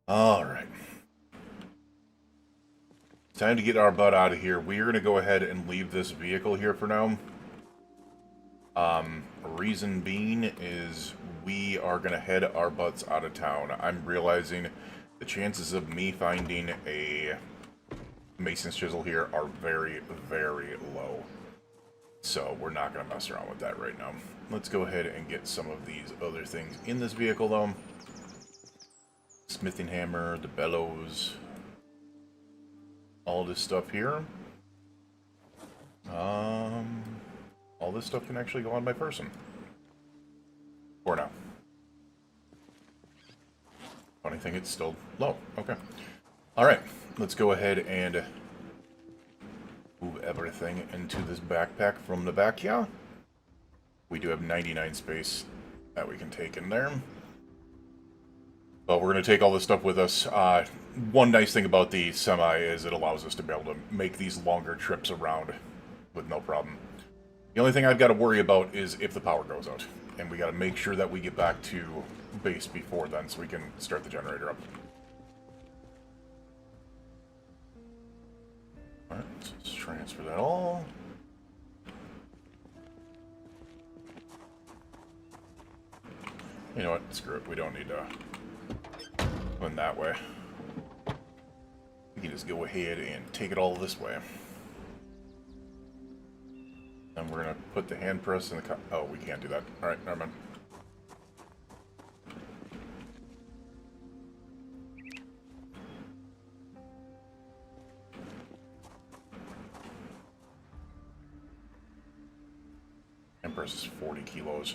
Alright. Time to get our butt out of here. We are going to go ahead and leave this vehicle here for now. Reason being is we are going to head our butts out of town. I'm realizing the chances of me finding a mason's chisel here are very, very low. So we're not going to mess around with that right now. Let's go ahead and get some of these other things in this vehicle, though. Smithing hammer, the bellows, all this stuff here. All this stuff can actually go on by person. For now. Funny thing, it's still low. Okay. Alright, let's go ahead and move everything into this backpack from the back here. We do have 99 space that we can take in there. But we're going to take all this stuff with us. One nice thing about the semi is it allows us to be able to make these longer trips around with no problem. The only thing I've got to worry about is if the power goes out. And we got to make sure that we get back to base before then so we can start the generator up. Alright, so let's transfer that all. You know what? Screw it. We don't need to win that way. We can just go ahead and take it all this way. And we're going to put the hand press in the... Oh, we can't do that. Alright, never mind. Hand press is 40 kilos.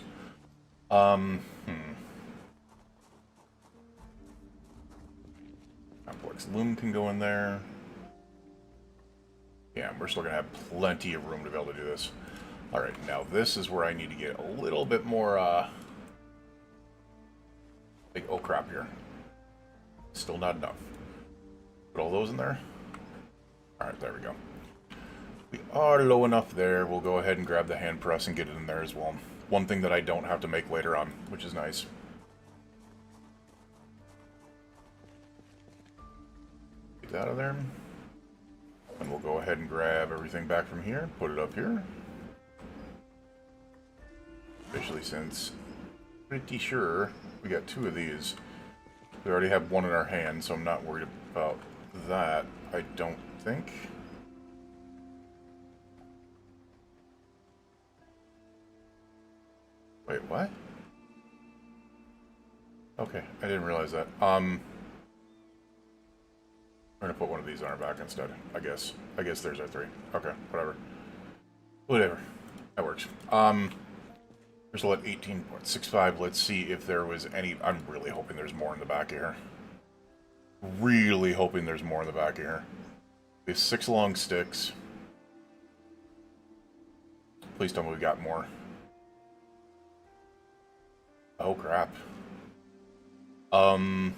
Complex loom can go in there. Yeah, we're still going to have plenty of room to be able to do this. Alright, now this is where I need to get a little bit more, like, oh crap here. Still not enough. Put all those in there. Alright, there we go. We are low enough there. We'll go ahead and grab the hand press and get it in there as well. One thing that I don't have to make later on, which is nice. Get that out of there. And we'll go ahead and grab everything back from here, put it up here. Especially since pretty sure we got two of these. We already have one in our hand, so I'm not worried about that, I don't think. Wait, what? Okay, I didn't realize that. We're gonna put one of these on our back instead, I guess. I guess there's our three. Okay, whatever. Whatever. That works. There's a lot 18.65. Let's see if there was any... I'm really hoping there's more in the back of here. Really hoping there's more in the back of here. We have 6 long sticks. Please tell me we got more. Oh, crap. Then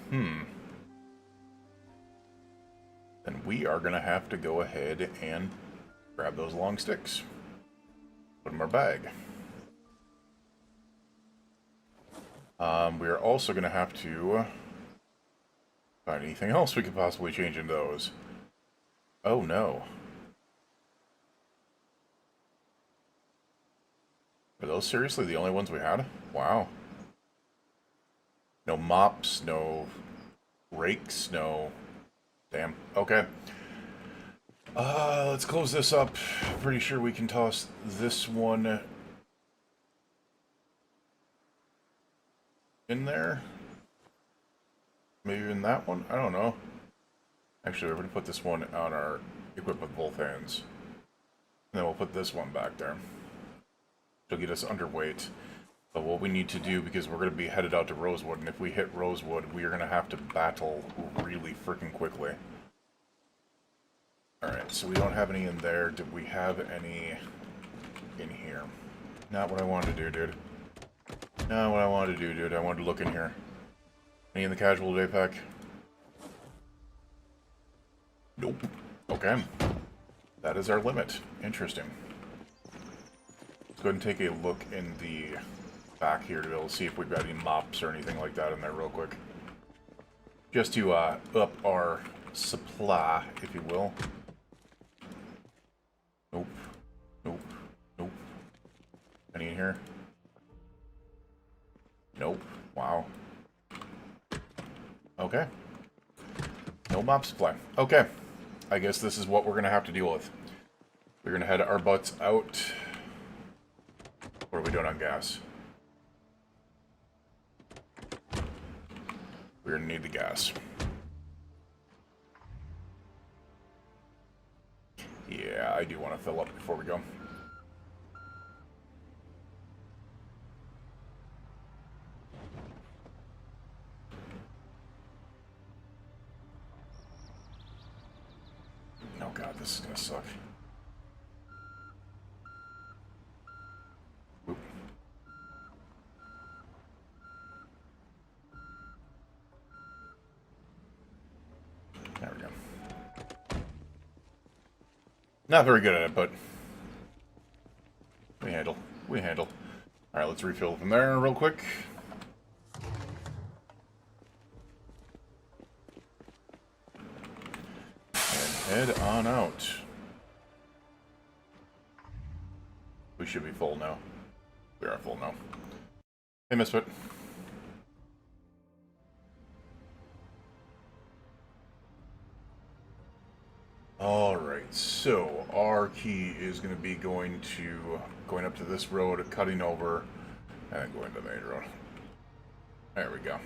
we are going to have to go ahead and grab those long sticks. Put them in our bag. We are also going to have to find anything else we could possibly change into those. Oh, no. Are those seriously the only ones we had? Wow. No mops, no rakes, no... Damn. Okay. Let's close this up. Pretty sure we can toss this one in there. Maybe in that one? I don't know. Actually, we're going to put this one on our equip with both hands. And then we'll put this one back there. It'll get us underweight. But what we need to do, because we're going to be headed out to Rosewood, and if we hit Rosewood, we are going to have to battle really freaking quickly. Alright, so we don't have any in there. Did we have any in here? Not what I wanted to do, dude. Not what I wanted to do, dude. I wanted to look in here. Any in the casual day pack? Nope. Okay. That is our limit. Interesting. Let's go ahead and take a look in the back here to be able to see if we've got any mops or anything like that in there real quick. just to up our supply, if you will. Nope. Nope. Nope. Any in here? Nope. Wow. Okay. No mob supply. Okay. I guess this is what we're going to have to deal with. We're going to head our butts out. What are we doing on gas? We're going to need the gas. Yeah, I do want to fill up before we go. Oh god, this is going to suck. Oop. There we go. Not very good at it, but we handle. We handle. Alright, let's refill from there real quick. And head on out. We should be full now. We are full now. Hey, Misfit. Alright, so our key is going to be going up to this road, cutting over, and then going to the main road. There we go.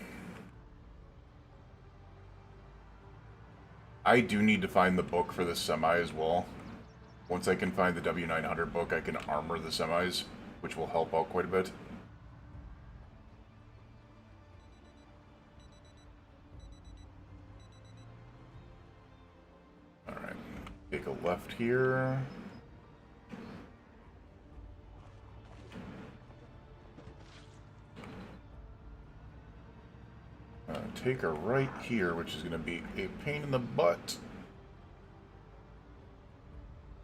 I do need to find the book for the semi as well. Once I can find the W900 book, I can armor the semis, which will help out quite a bit. Alright, take a left here. Take a right here, which is going to be a pain in the butt.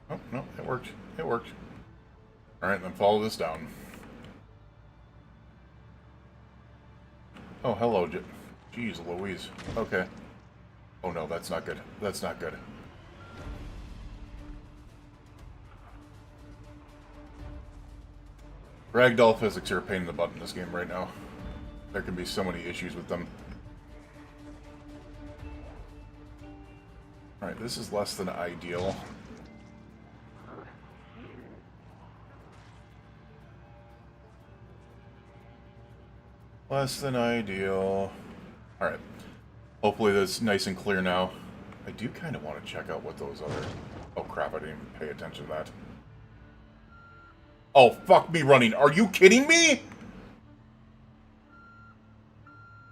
Oh, no, it worked. It worked. Alright, then follow this down. Oh, hello, jeez Louise. Okay. Oh no, that's not good. That's not good. Ragdoll physics are a pain in the butt in this game right now. There can be so many issues with them. Alright, this is less than ideal. Less than ideal. Alright. Hopefully that's nice and clear now. I do kind of want to check out what those other... Oh crap, I didn't even pay attention to that. Oh, fuck me running. Are you kidding me?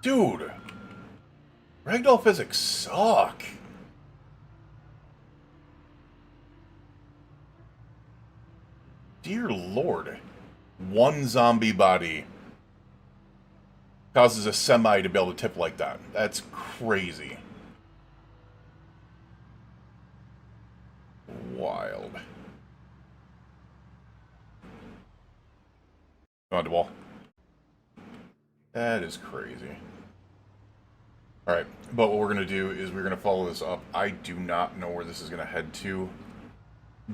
Dude. Ragdoll physics suck. Dear Lord. One zombie body causes a semi to be able to tip like that. That's crazy. Wild. On the wall. That is crazy. Alright, but what we're going to do is we're going to follow this up. I do not know where this is going to head to,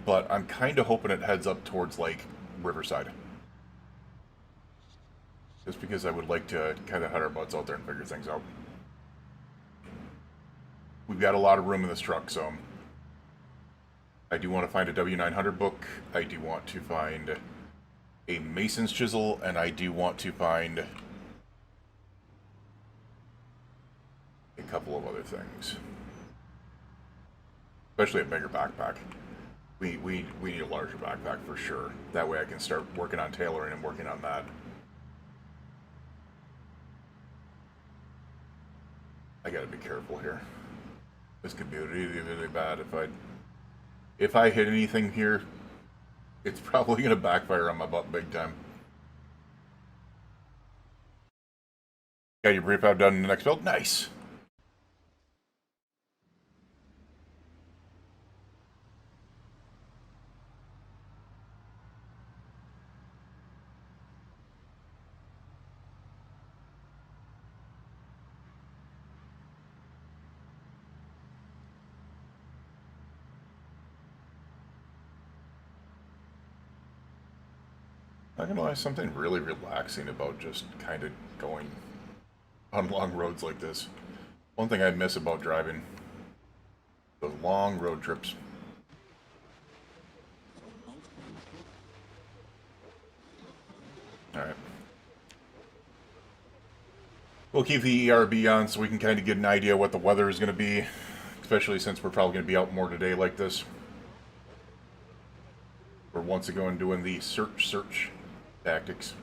but I'm kind of hoping it heads up towards, like, Riverside. Just because I would like to kind of head our butts out there and figure things out. We've got a lot of room in this truck, so... I do want to find a W900 book. I do want to find a mason's chisel, and I do want to find a couple of other things. Especially a bigger backpack. We need a larger backpack for sure. That way I can start working on tailoring and working on that. I gotta be careful here. This could be really, really bad if I hit anything here. It's probably gonna backfire on my butt big time. Got your brief out done in the next build? Nice. Not gonna lie, something really relaxing about just kind of going on long roads like this. One thing I miss about driving, the long road trips. Alright. We'll keep the ERB on so we can kind of get an idea what the weather is going to be, especially since we're probably going to be out more today like this. We're once again doing the search tactics.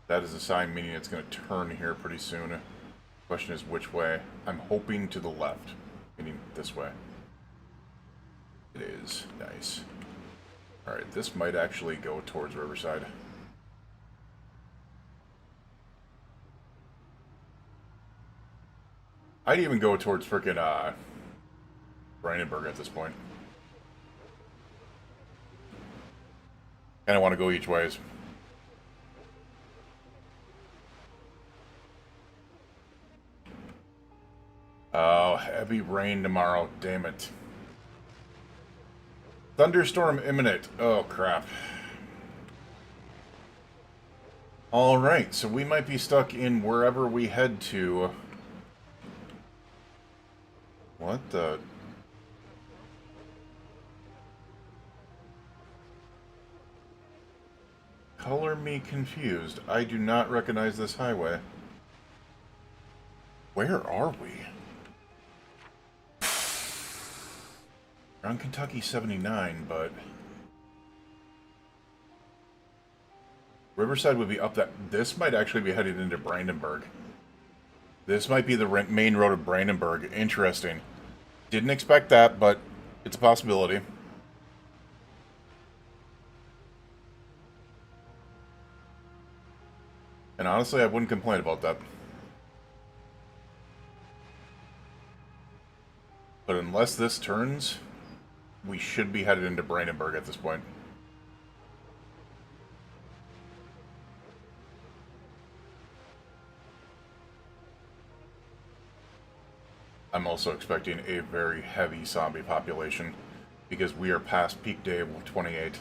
That is a sign meaning it's going to turn here pretty soon. Question is which way. I'm hoping to the left, meaning this way. It is. Nice. Alright, this might actually go towards Riverside. I'd even go towards frickin' Brandenburg at this point. And I want to go each ways. Oh, heavy rain tomorrow. Damn it. Thunderstorm imminent. Oh, crap. Alright, so we might be stuck in wherever we head to. What the... Color me confused. I do not recognize this highway. Where are we? We're on Kentucky 79, but... Riverside would be up that... This might actually be headed into Brandenburg. This might be the main road of Brandenburg. Interesting. Didn't expect that, but it's a possibility. And honestly, I wouldn't complain about that. But unless this turns, we should be headed into Brandenburg at this point. I'm also expecting a very heavy zombie population because we are past peak day of 28.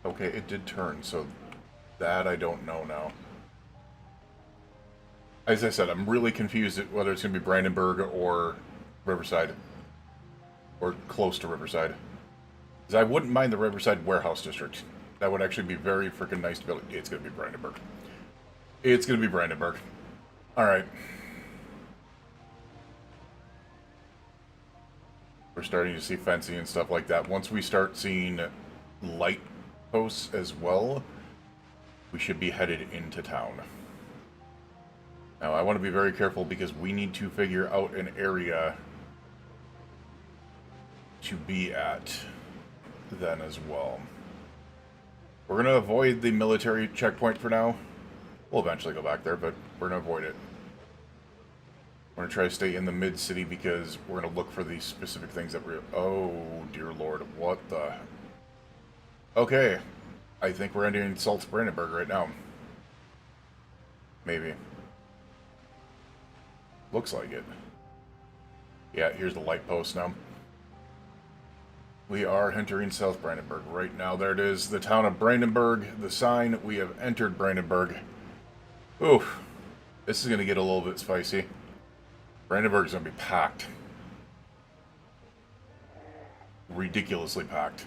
Okay, it did turn, so that I don't know now. As I said, I'm really confused at whether it's going to be Brandenburg or Riverside. Or close to Riverside. Because I wouldn't mind the Riverside Warehouse District. That would actually be very freaking nice to be able to... It's going to be Brandenburg. It's going to be Brandenburg. Alright. We're starting to see fencing and stuff like that. Once we start seeing light posts as well, we should be headed into town. Now, I want to be very careful because we need to figure out an area to be at then as well. We're going to avoid the military checkpoint for now. We'll eventually go back there, but we're going to avoid it. We're going to try to stay in the mid-city because we're going to look for these specific things that we're... Oh, dear lord, what the... Okay, I think we're entering Salzbrandenburg right now. Maybe. Looks like it. Yeah, here's the light post now. We are entering South Brandenburg right now. There it is, the town of Brandenburg. The sign, we have entered Brandenburg. Oof. This is going to get a little bit spicy. Brandenburg's going to be packed. Ridiculously packed.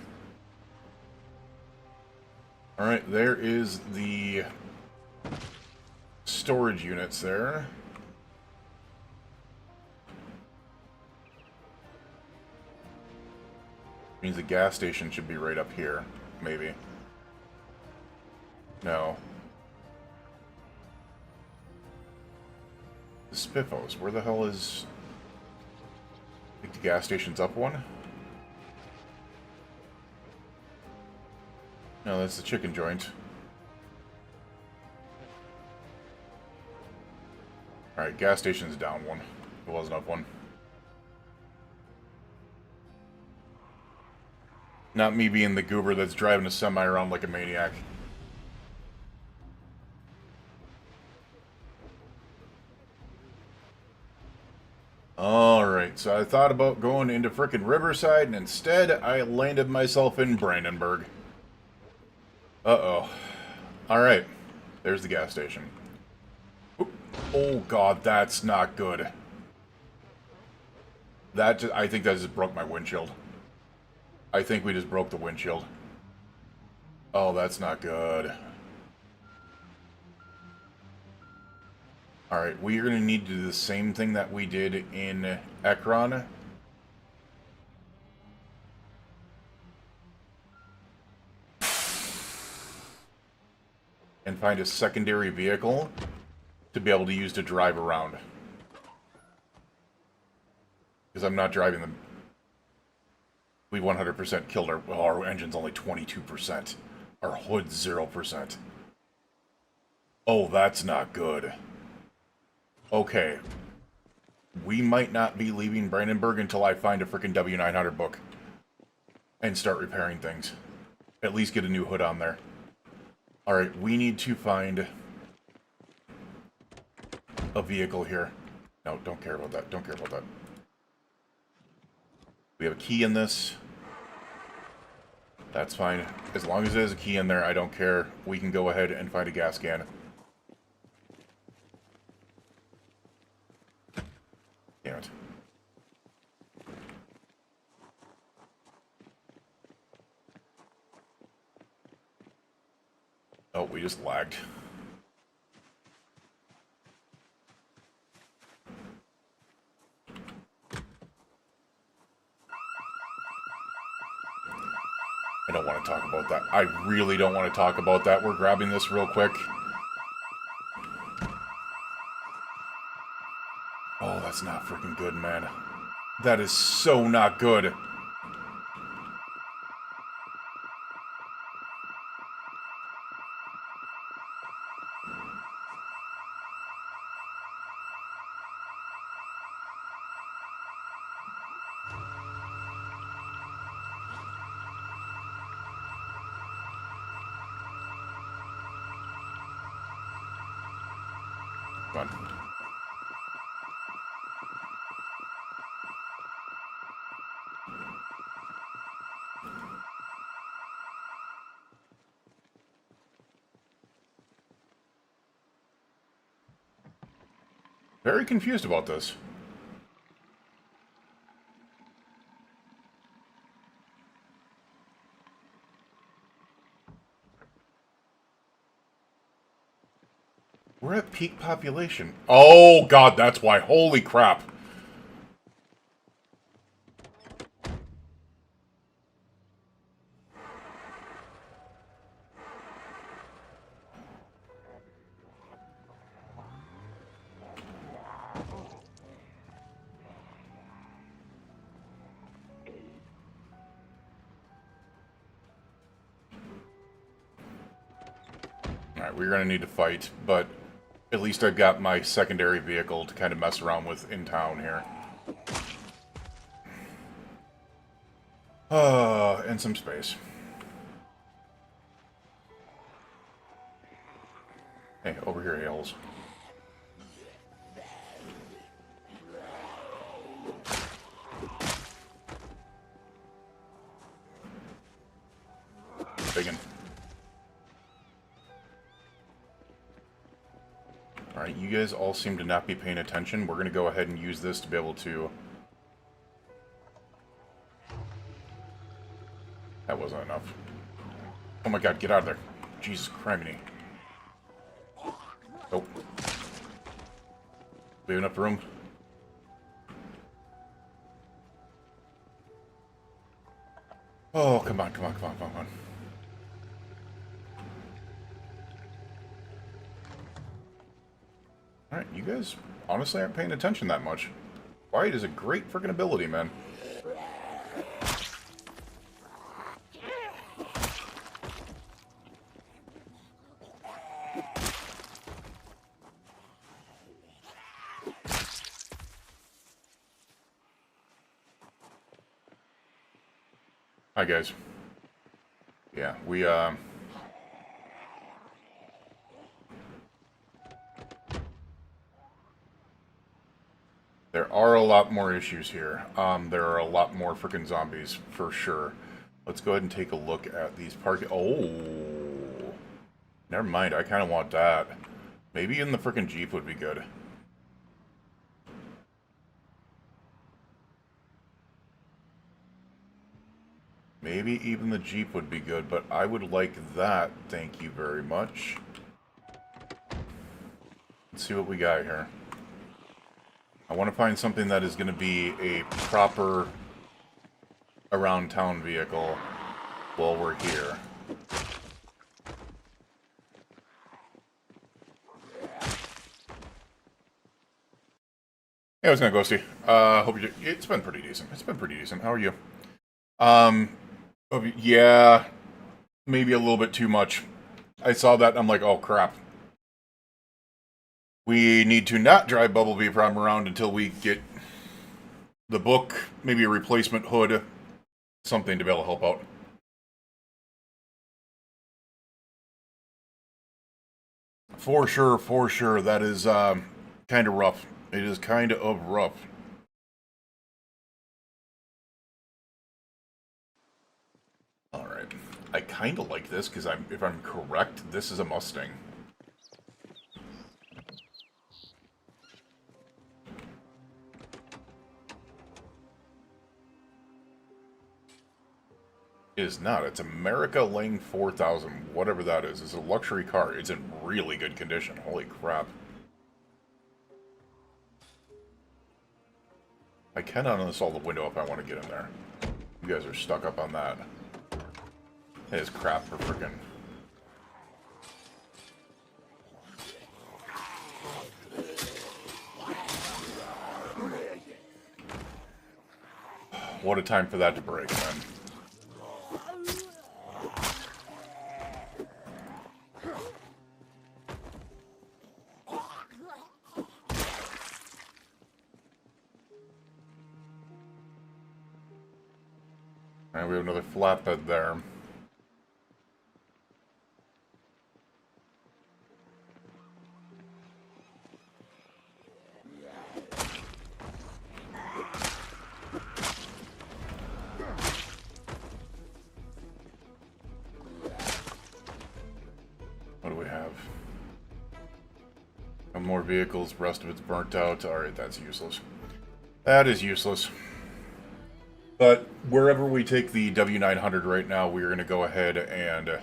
Alright, there is the storage units there. Means the gas station should be right up here. Maybe. No. The Spiffos. Where the hell is... I think the gas station's up one? No, that's the chicken joint. Alright, gas station's down one. It wasn't up one. Not me being the goober that's driving a semi around like a maniac. Alright. Alright, so I thought about going into frickin' Riverside, and instead I landed myself in Brandenburg. Uh-oh. Alright, there's the gas station. Oh god, that's not good. I think that just broke my windshield. I think we just broke the windshield. Oh, that's not good. Alright, we are going to need to do the same thing that we did in Ekron. And find a secondary vehicle to be able to use to drive around. Because I'm not driving them. We 100% killed our engine's only 22%. Our hood's 0%. Oh, that's not good. Okay. We might not be leaving Brandenburg until I find a freaking W900 book. And start repairing things. At least get a new hood on there. Alright, we need to find a vehicle here. No, don't care about that. Don't care about that. We have a key in this. That's fine. As long as there's a key in there, I don't care. We can go ahead and find a gas can. Damn it. Oh, we just lagged. I don't want to talk about that. I really don't want to talk about that. We're grabbing this real quick. Oh, that's not freaking good, man. That is so not good. Come on. Very confused about this. We're at peak population. Oh, God, that's why. Holy crap. Alright, we're gonna need to fight, but at least I've got my secondary vehicle to kind of mess around with in town here. And some space. Hey, over here, Hales. Biggin. Alright, you guys all seem to not be paying attention. We're going to go ahead and use this to be able to... That wasn't enough. Oh my god, get out of there. Jesus criminy. Nope. We have enough room? Oh, come on, come on, come on, come on. Alright, you guys honestly aren't paying attention that much. White is a great freaking ability, man. Hi, guys. Yeah, we, There are a lot more issues here. There are a lot more freaking zombies, for sure. Let's go ahead and take a look at these parking... Oh! Never mind, I kind of want that. Maybe in the freaking Jeep would be good. Maybe even the Jeep would be good, but I would like that, thank you very much. Let's see what we got here. I want to find something that is going to be a proper around-town vehicle while we're here. Hey, I was going to go see. Hope you. It's been pretty decent. It's been pretty decent. How are you? Yeah, maybe a little bit too much. I saw that and I'm like, oh crap. We need to not drive Bumblebee from around until we get the book, maybe a replacement hood, something to be able to help out. For sure, that is kind of rough. It is kind of rough. Alright. I kind of like this, because if I'm correct, this is a Mustang. It is not. It's America Lang 4000, whatever that is. It's a luxury car. It's in really good condition. Holy crap. I can uninstall the window if I want to get in there. You guys are stuck up on that. It is crap for freaking... What a time for that to break, man. Alright, we have another flatbed there. What do we have? More vehicles, rest of it's burnt out. Alright, that's useless. That is useless. But wherever we take the W900 right now, we're going to go ahead and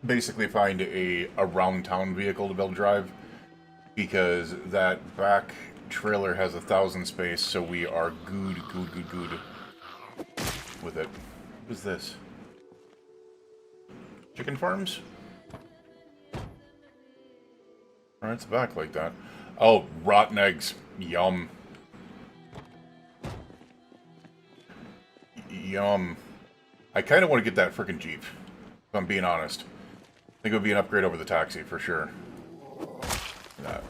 basically find a around-town vehicle to be able to drive. Because that back trailer has 1,000 space, so we are good with it. What is this? Chicken farms? Alright, it's back like that. Oh, rotten eggs. Yum. Yum. I kind of want to get that frickin' Jeep, if I'm being honest. I think it would be an upgrade over the taxi, for sure. That.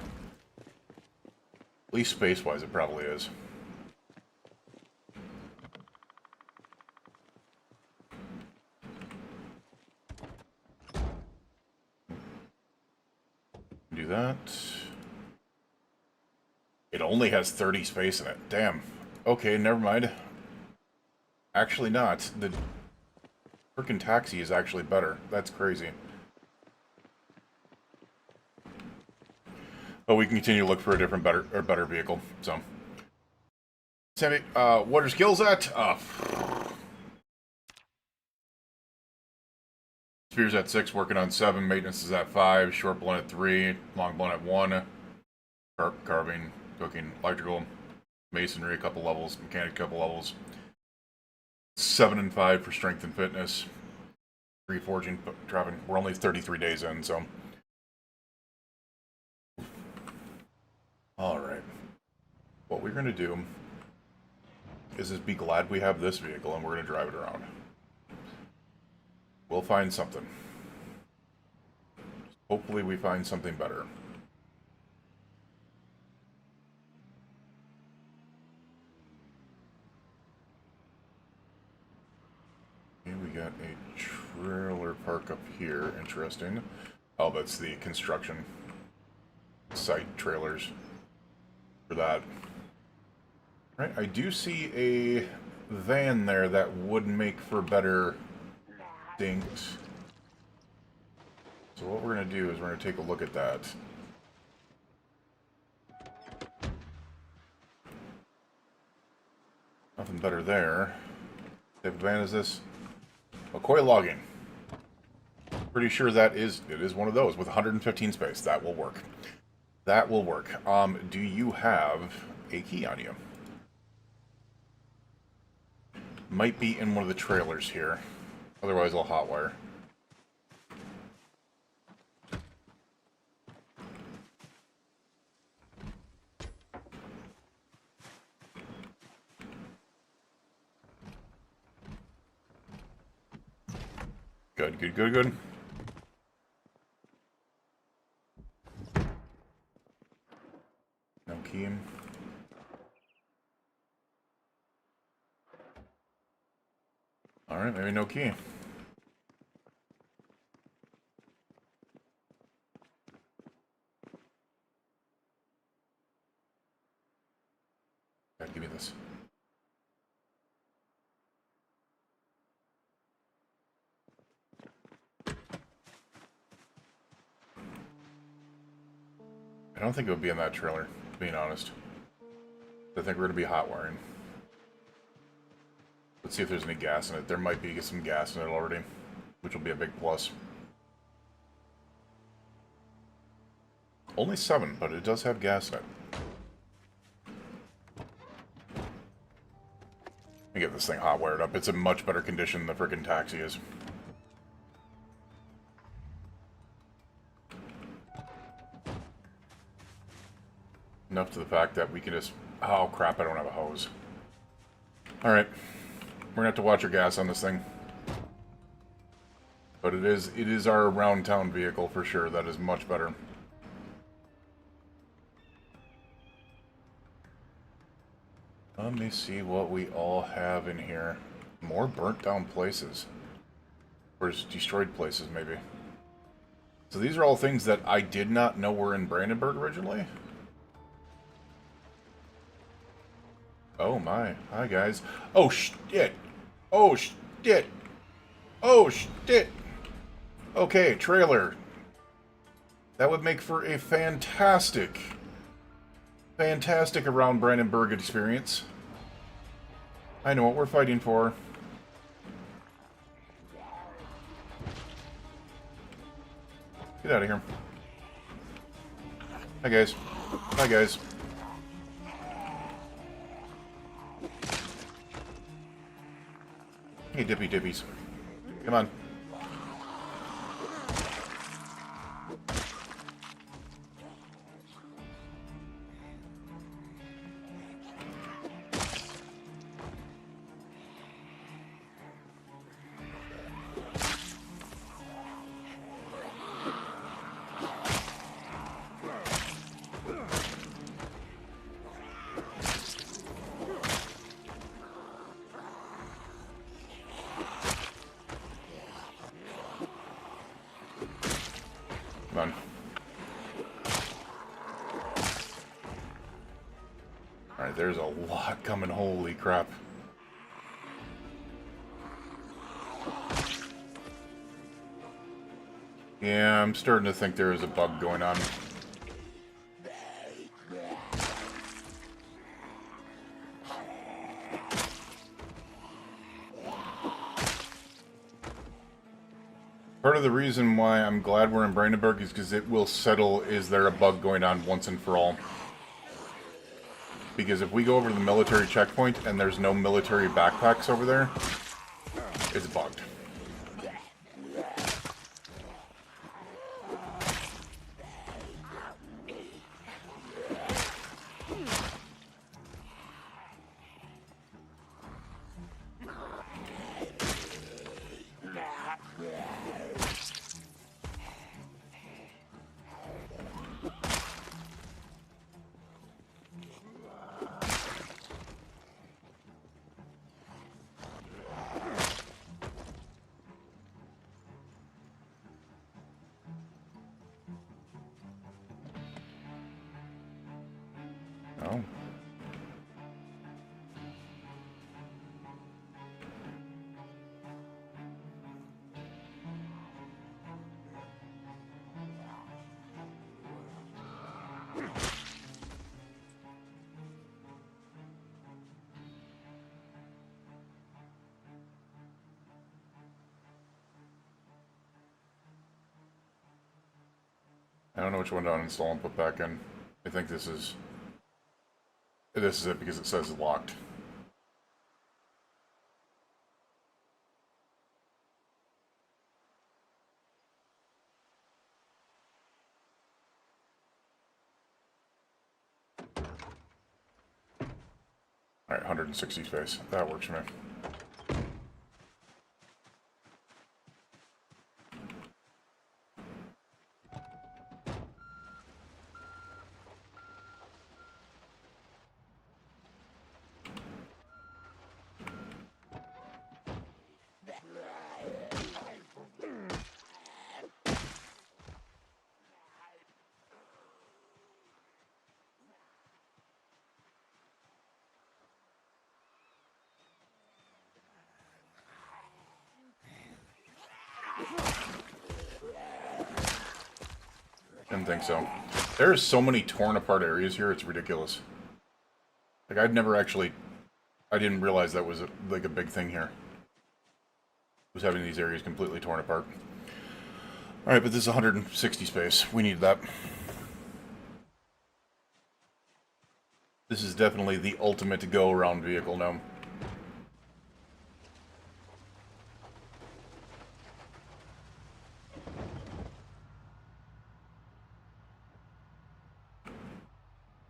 At least space-wise, it probably is. Do that. It only has 30 space in it. Damn. Okay, never mind. Actually not. The frickin' taxi is actually better. That's crazy. But we can continue to look for a different, better vehicle. So, Sammy, what are skills at? Spears at 6, working on 7. Maintenance is at 5. Short blunt at 3. Long blunt at 1. Carving, cooking, electrical, masonry, a couple levels. Mechanic, a couple levels. 7 and 5 for strength and fitness. 3 forging, driving. We're only 33 days in, so. Alright. What we're going to do is just be glad we have this vehicle and we're going to drive it around. We'll find something. Hopefully we find something better. Okay, we got a trailer park up here. Interesting. Oh, that's the construction site trailers for that. Right, I do see a van there that would make for better dinks. So what we're going to do is we're going to take a look at that. Nothing better there. What type of van is this? McCoy logging. Pretty sure it is one of those with 115 space. That will work. That will work. Do you have a key on you? Might be in one of the trailers here. Otherwise, I'll hotwire. Good, good, good, good. No key. Alright, maybe no key. God, give me this. I don't think it would be in that trailer, being honest. I think we're going to be hot wiring. Let's see if there's any gas in it. There might be some gas in it already, which will be a big plus. Only 7, but it does have gas in it. Let me get this thing hot wired up. It's in much better condition than the frickin' taxi is. Enough to the fact that we can just... Oh, crap, I don't have a hose. Alright. We're gonna have to watch our gas on this thing. But it is our around-town vehicle for sure. That is much better. Let me see what we all have in here. More burnt-down places. Or just destroyed places, maybe. So these are all things that I did not know were in Brandenburg originally. Oh my. Hi, guys. Oh, shit. Oh, shit. Oh, shit. Okay, trailer. That would make for a fantastic around Brandenburg experience. I know what we're fighting for. Get out of here. Hi, guys. Hi, guys. Hey, dippy dippies. Come on. Come on. Alright, there's a lot coming. Holy crap. Yeah, I'm starting to think there is a bug going on. Part of the reason why I'm glad we're in Brandenburg is because it will settle, is there a bug going on once and for all. Because if we go over to the military checkpoint and there's no military backpacks over there, it's bugged. Oh. I don't know which one to uninstall and put back in. I think this is it because it says locked. Alright, 160 space. That works for me. Didn't think so. There's so many torn apart areas here, it's ridiculous. Like, I didn't realize that was like a big thing here. Was having these areas completely torn apart. Alright, but this is 160 space. We need that. This is definitely the ultimate go-around vehicle now.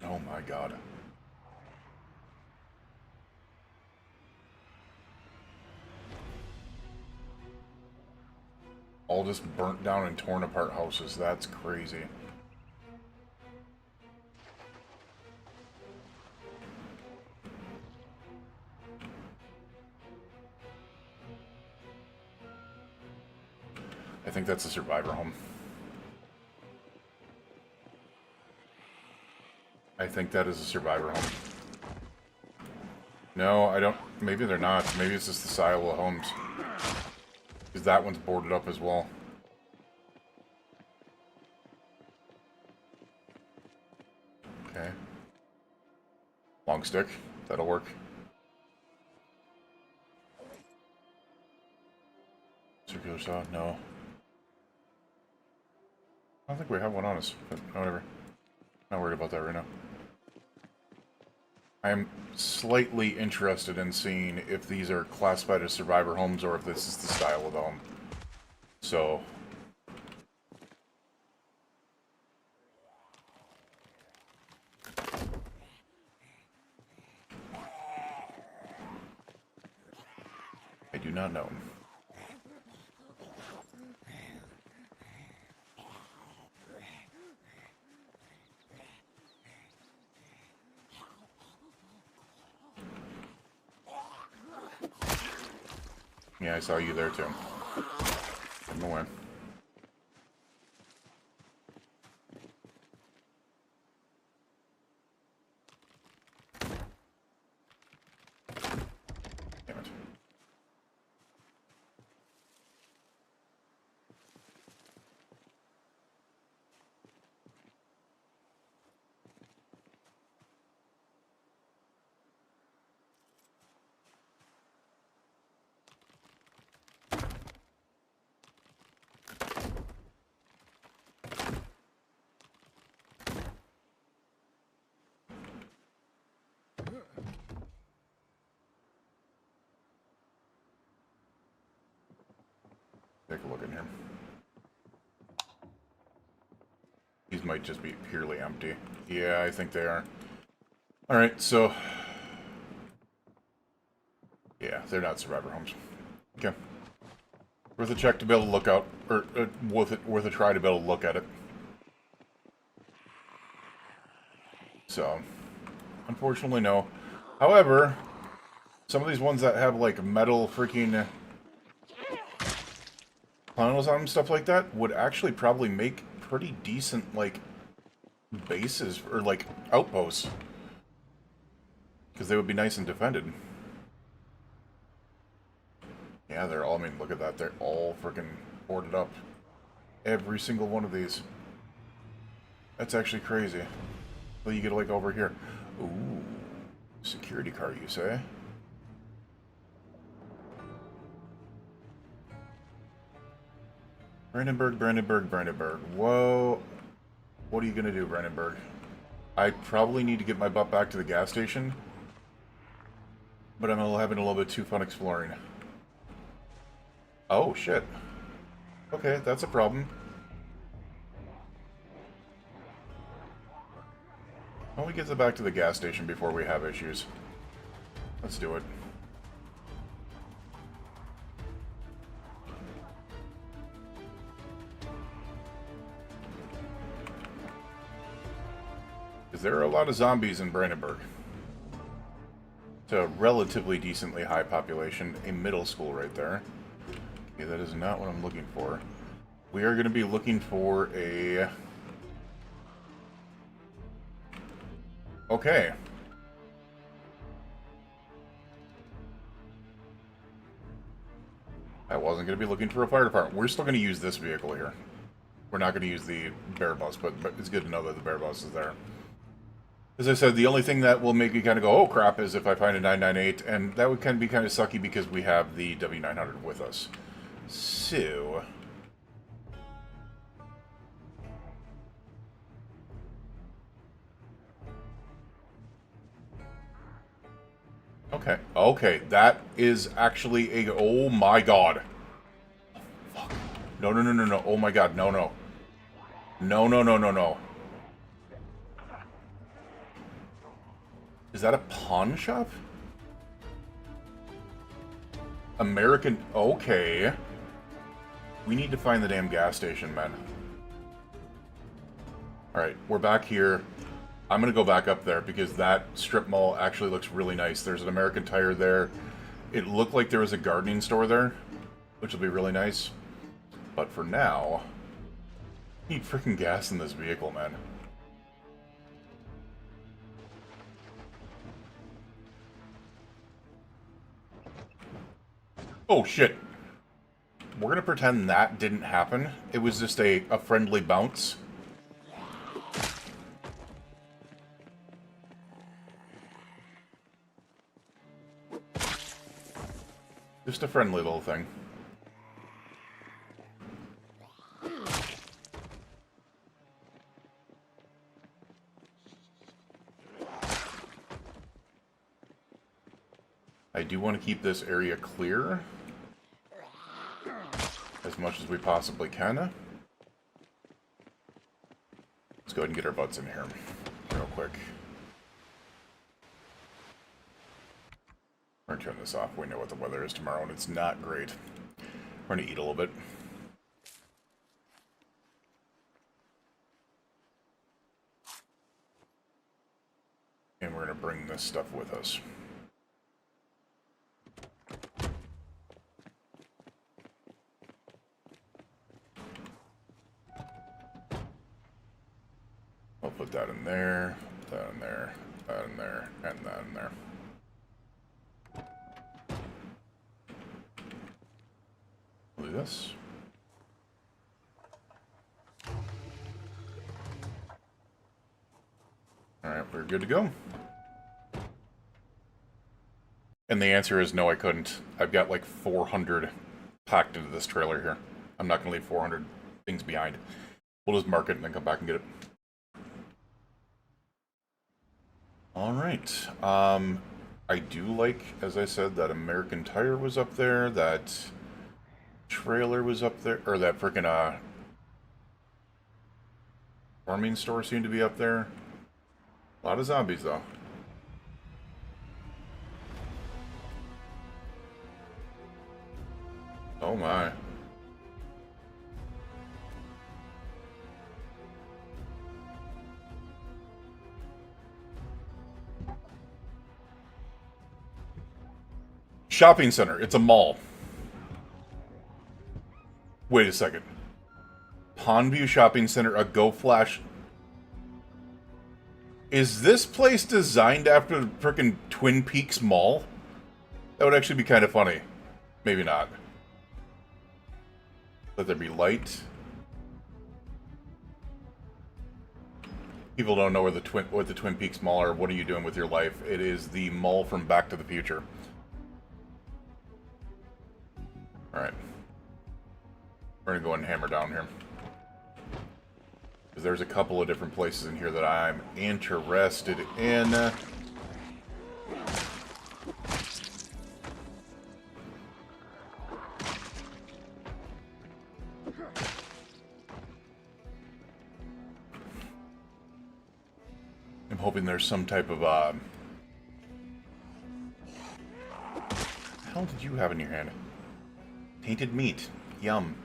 Oh my god. All just burnt down and torn apart houses. That's crazy. I think that's a survivor home. I think that is a survivor home. No, I don't. Maybe they're not. Maybe it's just the style of homes. Because that one's boarded up as well. Okay. Long stick. That'll work. Circular saw? No. I don't think we have one on us, but whatever. Not worried about that right now. I'm slightly interested in seeing if these are classified as survivor homes or if this is the style of the home. So... I do not know. Yeah, I saw you there too. Get him away. Damn it. Take a look in here. These might just be purely empty. Yeah, I think they are. Alright, so... yeah, they're not survivor homes. Okay. Worth a check to be able to look out, or worth a try to be able to look at it. So, unfortunately, no. However, some of these ones that have, like, metal freaking panels on them, stuff like that, would actually probably make pretty decent, like, bases, or, like, outposts. Because they would be nice and defended. Yeah, they're all, I mean, look at that, they're all freaking boarded up. Every single one of these. That's actually crazy. Well, you get, like, over here. Ooh, security car, you say? Brandenburg. Whoa. What are you gonna do, Brandenburg? I probably need to get my butt back to the gas station, but I'm having a little bit too fun exploring. Oh, shit. Okay, that's a problem. Why don't we get back to the gas station before we have issues? Let's do it. Because there are a lot of zombies in Brandenburg. It's a relatively decently high population. A middle school right there. Okay, that is not what I'm looking for. We are going to be looking for a... Okay. I wasn't going to be looking for a fire department. We're still going to use this vehicle here. We're not going to use the bear bus, but it's good to know that the bear bus is there. As I said, the only thing that will make me kind of go, oh crap, is if I find a 998, and that would be kind of sucky because we have the W900 with us. So... Okay, okay, that is actually a... Oh my god. Fuck. No, no, no, no, no. Oh my god, no, no. No, no, no, no, no. Is that a pawn shop? American... Okay. We need to find the damn gas station, man. Alright, we're back here. I'm going to go back up there because that strip mall actually looks really nice. There's an American Tire there. It looked like there was a gardening store there, which will be really nice. But for now, I need freaking gas in this vehicle, man. Oh, shit. We're going to pretend that didn't happen. It was just a friendly bounce. Just a friendly little thing. I do want to keep this area clear as much as we possibly can. Let's go ahead and get our butts in here real quick. We're going to turn this off. We know what the weather is tomorrow, and it's not great. We're going to eat a little bit. And we're going to bring this stuff with us. I'll put that in there, that in there, that in there, and that in there. Do this. Alright, we're good to go. And the answer is no, I couldn't. I've got like 400 packed into this trailer here. I'm not going to leave 400 things behind. We'll just mark it and then come back and get it. Alright. I do like, as I said, that American Tire was up there, that trailer was up there, or that frickin' farming store seemed to be up there. A lot of zombies, though. Oh my. Shopping center. It's a mall. Wait a second. Pondview Shopping Center, a Go Flash. Is this place designed after the frickin' Twin Peaks Mall? That would actually be kind of funny. Maybe not. Let there be light. People don't know where what the Twin Peaks Mall are. What are you doing with your life? It is the mall from Back to the Future. Alright. We're gonna go ahead and hammer down here. There's a couple of different places in here that I'm interested in. I'm hoping there's some type of, What the hell did you have in your hand? Tainted meat. Yum.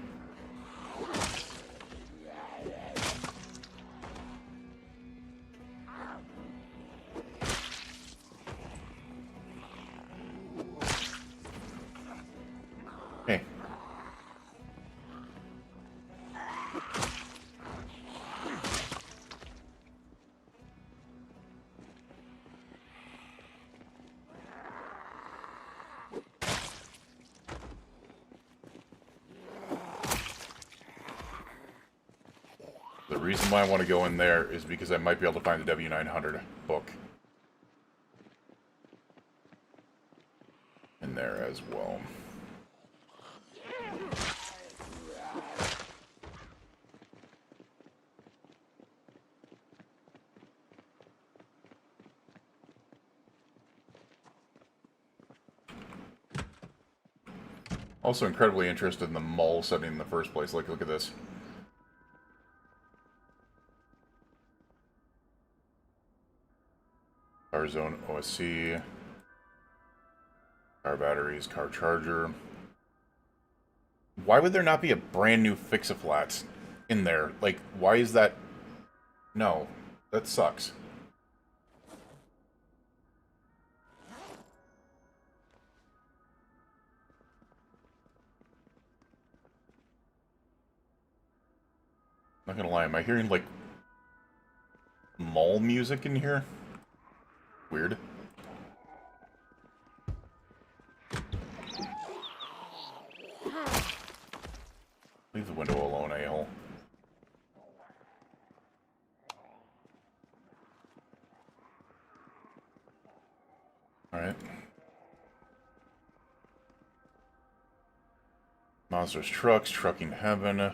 Hey. The reason why I want to go in there is because I might be able to find the W900 book in there as well. Also incredibly interested in the mall setting in the first place. Like, look at this. Car zone OSC. Car batteries, car charger. Why would there not be a brand new Fix-A-Flat in there? Like, why is that? No, that sucks. Not gonna lie, am I hearing, like, mall music in here? Weird. Leave the window alone, a-hole. Alright. Monsters Trucks, Trucking Heaven.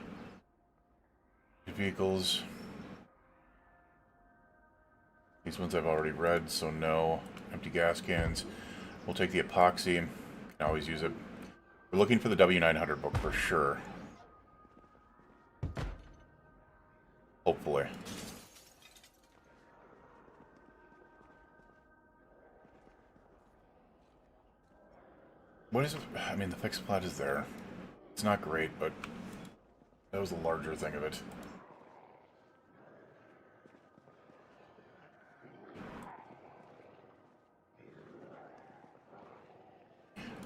Vehicles. These ones I've already read, so no. Empty gas cans. We'll take the epoxy. Can always use it. We're looking for the W900 book for sure. Hopefully. What is it? I mean, the Fix-A-Flat is there. It's not great, but that was the larger thing of it.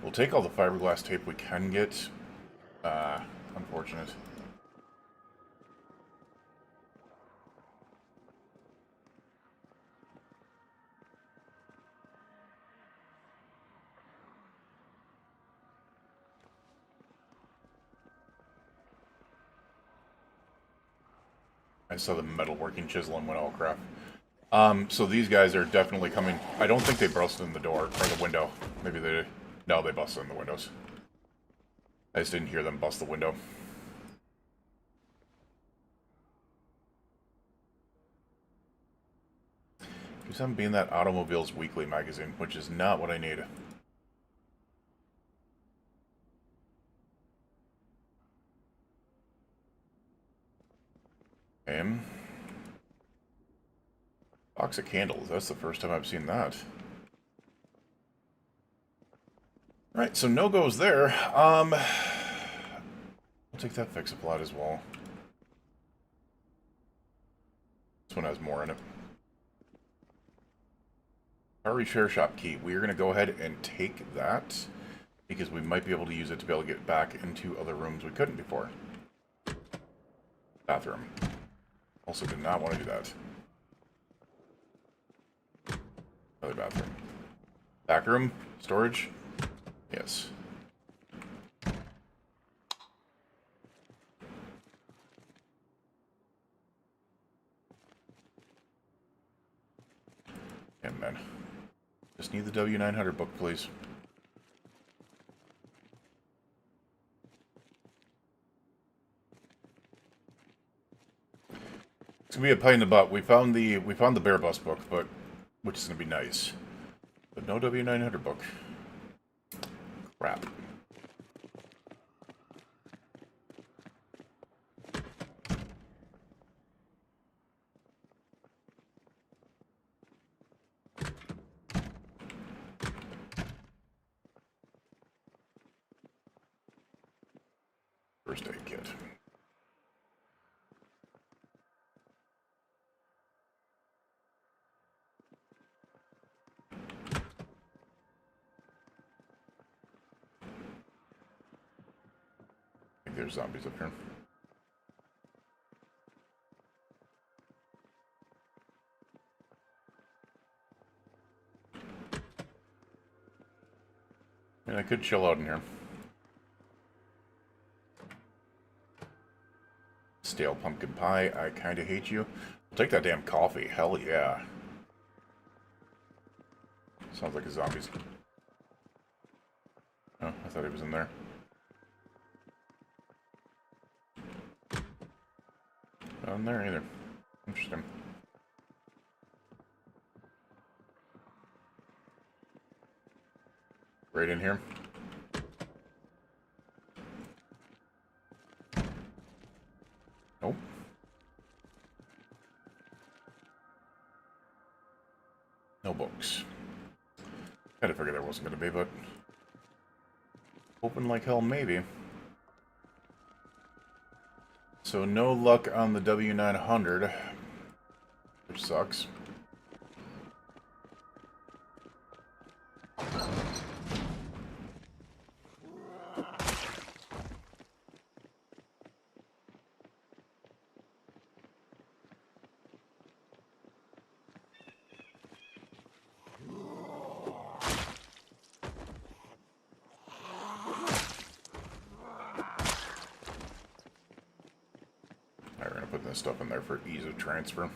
We'll take all the fiberglass tape we can get. Unfortunate. I saw the metalworking chisel and went, oh crap. So these guys are definitely coming. I don't think they busted in the door, or the window. Maybe they did. No, they busted in the windows. I just didn't hear them bust the window. Keeps on being that Automobiles Weekly magazine, which is not what I need. Okay. Box of candles. That's the first time I've seen that. Alright, so no goes there. We'll take that Fix-A-Flat as well. This one has more in it. Car repair shop key. We are going to go ahead and take that because we might be able to use it to be able to get back into other rooms we couldn't before. Bathroom. Also did not want to do that. Another bathroom. Back room? Storage? Yes. Yeah, man. Just need the W900 book, please. It's gonna be a pain in the butt. We found the Bear Bus book, but which is gonna be nice. But no W900 book. Crap. First aid kit. I think there's zombies up here. And I could chill out in here. Stale pumpkin pie, I kinda hate you. I'll take that damn coffee, hell yeah. Sounds like a zombie's. Oh, I thought he was in there. Not in there either. Interesting. Right in here. Nope. No books. Kinda figured there wasn't gonna be, but hoping like hell maybe. So no luck on the W900, which sucks. Alright, we're gonna put this stuff in there for ease of transfer. I'm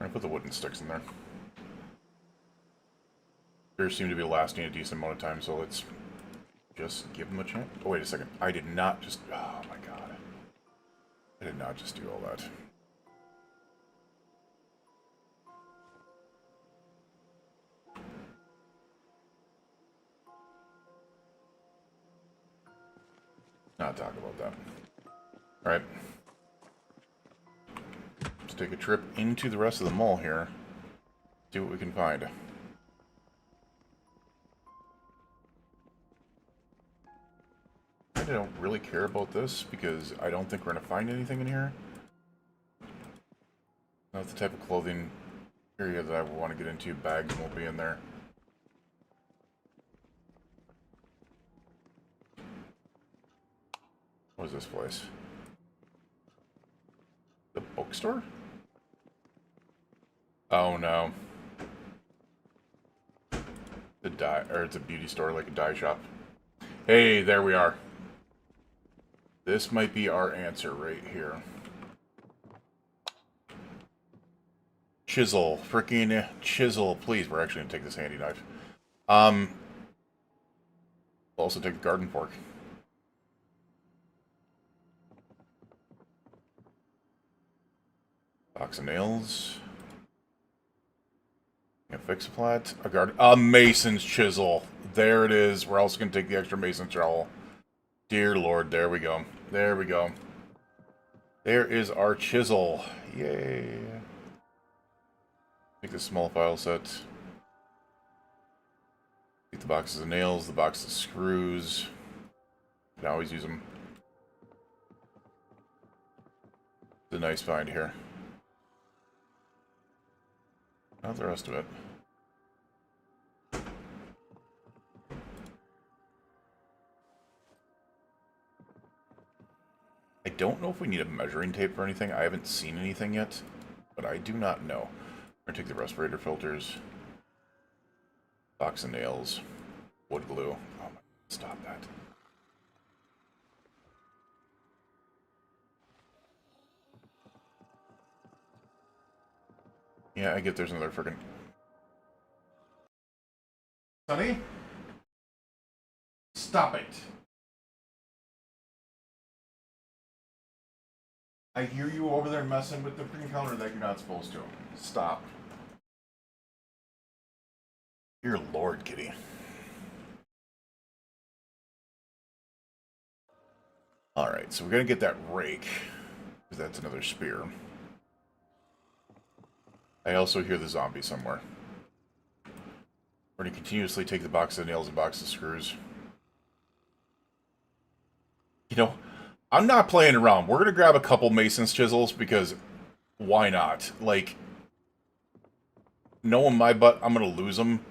gonna put the wooden sticks in there. Beers seem to be lasting a decent amount of time, so let's just give them a chance. Oh, wait a second. I did not just... Oh, my God. I did not just do all that. Not talk about that. Alright. Let's take a trip into the rest of the mall here. See what we can find. I don't really care about this because I don't think we're going to find anything in here. Not the type of clothing area that I would want to get into. Bags won't be in there. What is this place? The bookstore? Oh no. The dye, or it's a beauty store, like a dye shop. Hey, there we are. This might be our answer right here. Chisel. Freaking chisel. Please, we're actually gonna take this handy knife. We'll also take the garden fork. Box of nails. A fix a flat. A mason's chisel. There it is. We're also gonna take the extra mason's trowel. Dear Lord, there we go. There we go. There is our chisel. Yay. Take this small file set. Take the boxes of nails, the box of screws. Can always use them. It's a nice find here. Not the rest of it. I don't know if we need a measuring tape or anything. I haven't seen anything yet, but I do not know. We're gonna take the respirator filters, box of nails, wood glue. Oh my, stop that. Yeah, I get there's another freaking... Sonny? Stop it. I hear you over there messing with the freaking counter that you're not supposed to. Stop. Dear Lord, kitty. Alright, so we're gonna get that rake. Because that's another spear. I also hear the zombie somewhere. We're gonna continuously take the box of nails and box of screws. You know, I'm not playing around. We're gonna grab a couple mason's chisels because why not? Like, knowing my butt, I'm gonna lose them.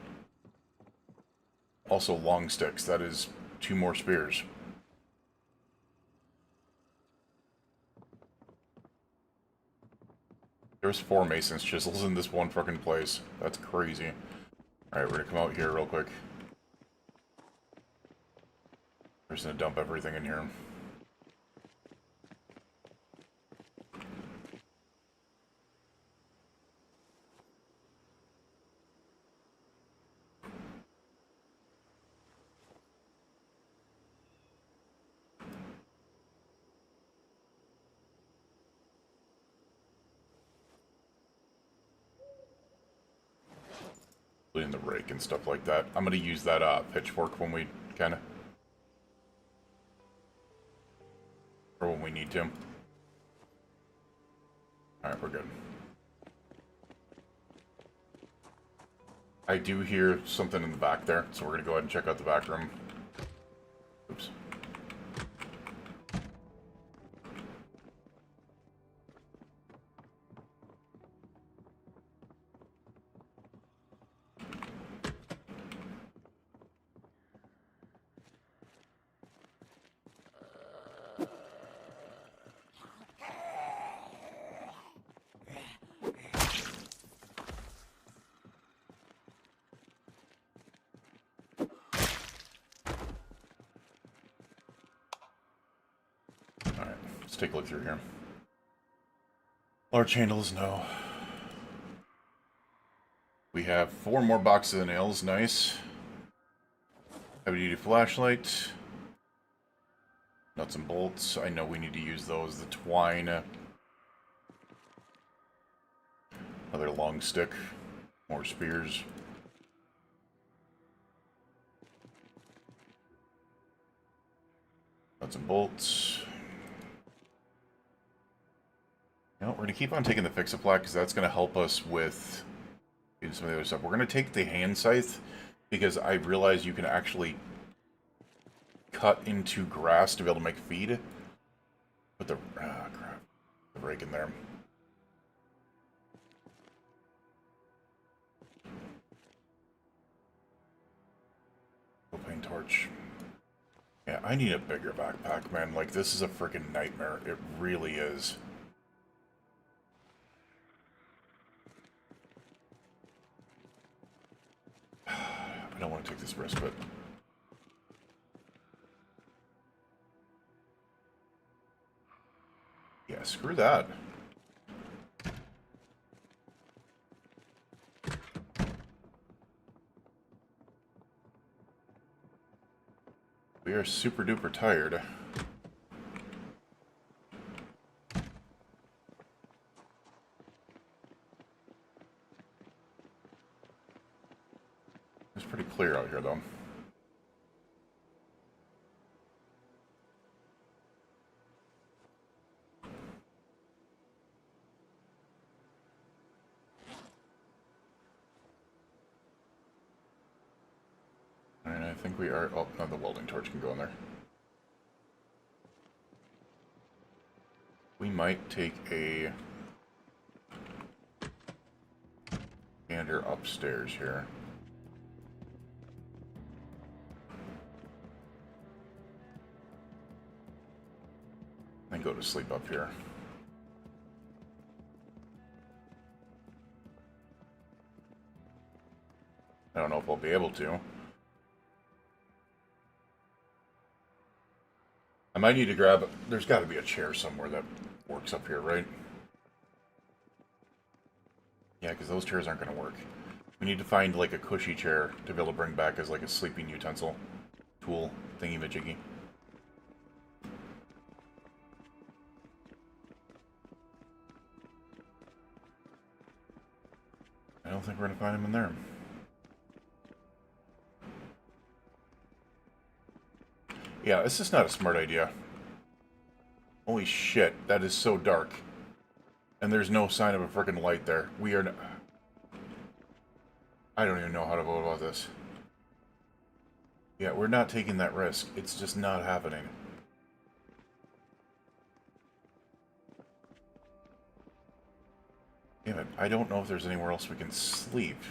Also, long sticks. That is 2 more spears. There's 4 mason's chisels in this one fucking place. That's crazy. Alright, we're gonna come out here real quick. We're just gonna dump everything in here. In the rake and stuff like that. I'm gonna use that pitchfork when we kind of, or when we need to. All right, we're good. I do hear something in the back there, so we're gonna go ahead and check out the back room. Oops. Alright, let's take a look through here. Large handles, no. We have 4 more boxes of nails, nice. Heavy-duty flashlight. Nuts and bolts, I know we need to use those. The twine. Another long stick. More spears. Nuts and bolts. You know, we're going to keep on taking the fix-a-plat because that's going to help us with doing some of the other stuff. We're going to take the hand scythe because I realize you can actually cut into grass to be able to make feed. Put the... crap. The rake in there. Propane torch. Yeah, I need a bigger backpack, man. Like, this is a freaking nightmare. It really is. I don't want to take this risk, but... yeah, screw that. We are super duper tired. It's pretty clear out here, though. And I think we are... oh, no, the welding torch can go in there. We might take a gander upstairs here. And go to sleep up here. I don't know if I'll be able to. I might need to grab... there's got to be a chair somewhere that works up here, right? Yeah, because those chairs aren't going to work. We need to find, like, a cushy chair to be able to bring back as, like, a sleeping utensil. Tool thingy-majiggy. I don't think we're going to find him in there. Yeah, this is not a smart idea. Holy shit, that is so dark. And there's no sign of a frickin' light there. We are... I don't even know how to vote about this. Yeah, we're not taking that risk. It's just not happening. Damn it, I don't know if there's anywhere else we can sleep.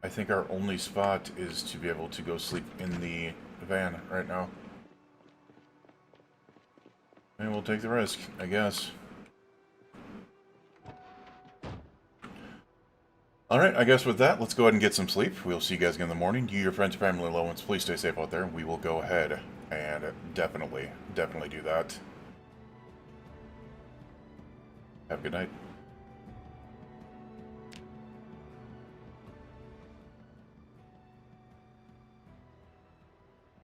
I think our only spot is to be able to go sleep in the van right now. And we'll take the risk, I guess. Alright, I guess with that, let's go ahead and get some sleep. We'll see you guys again in the morning. You, your friends, family, loved ones, please stay safe out there. We will go ahead and definitely do that. Have a good night.